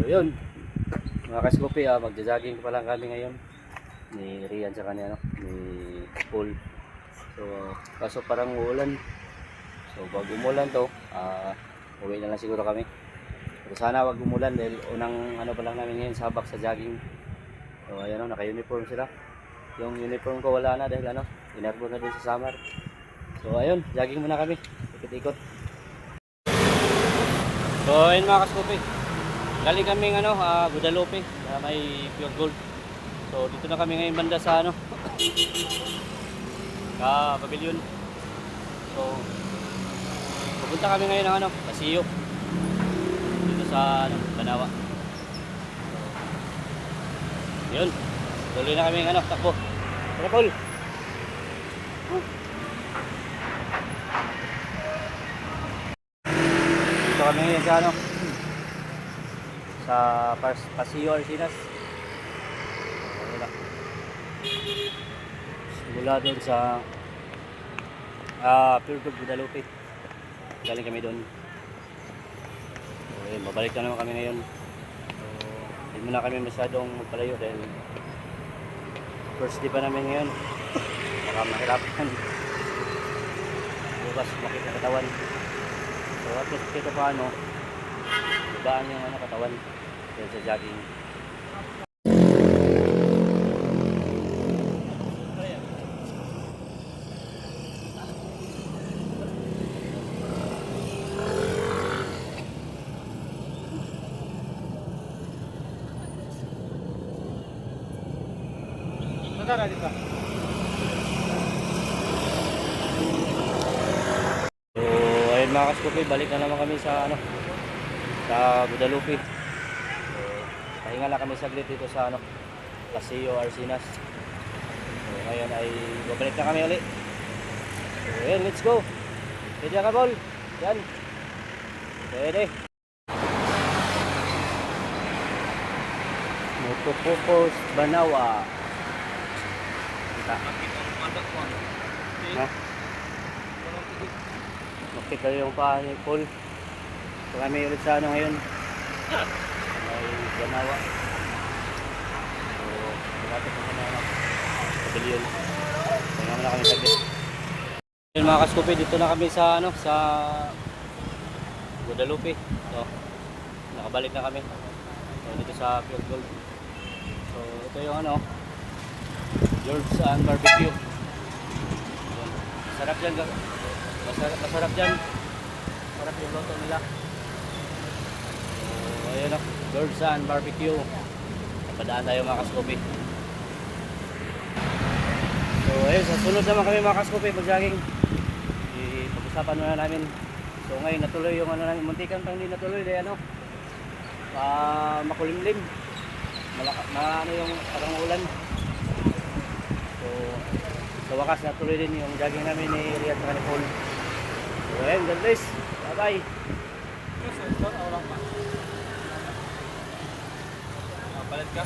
yun mga kaskupi, magja-jogging pa lang kami ngayon ni Rian sa kanya, ni Paul. So kaso parang uulan. So pag umulan to, uwi na lang siguro kami. Pero sana wag umulan dahil unang pa lang namin ngayon sabak sa jogging. So ayan naka-uniform sila. Yung uniform ko wala na dahil inarbo na din sa summer. So ayun, jogging muna kami. Ikot-ikot. So ayun mga kaskupi. Galing kaming Guadalupe na may pure gold. So dito na kami ngayon banda sa pavilion. So pupunta kami ngayon ng Paseo. Dito sa Banawa. So, yun. Tuloy na kami takbo. Tara Paul. Dito kami ngayon sa Paseo Arcinas. Simula doon sa Pure Gold Guadalupe. Galing kami doon. So, yun, babalik na naman kami ngayon. So, hindi muna kami masyadong magpalayo dahil first day pa namin ngayon. Baka mahirapan. Bukas makita katawan. So at least kita pa ibaan yung katawan dahil sa jogging. So ayun mga kaskupi, balik na naman kami sa Guadalupe. So pahinga na kami saglit dito sa Paseo Arcinas. So ngayon ay babalik na kami ulit. So ayun, let's go. Ready ka Paul? Yan. Ready. Motopopos Banawa. Ha? Makita yung paa ni Paul. So kami ulit sa ngayon. May Banawa. So malapit na kami pavilion. Kaya naman kami saglit. Yun mga kaskupi, dito na kami sa sa Guadalupe. So nakabalik na kami. So dito sa Pure Gold. So ito yung George and Barbecue. Masarap dyan. Masarap dyan. Masarap yung luto nila. So ayun George and Barbecue. Napadaan tayo mga kaskupi. So ayun, sa sunod naman kami mga kaskupi mag-jogging. Pag-usapan muna namin. So ngayon natuloy yung namin. Muntikan pang hindi natuloy dahil makulimlim. Yung parang ulan. So sa wakas natuloy din yung jogging namin ni Rian at ni Paul. So ayun, God bless. Bye bye. Palit ka?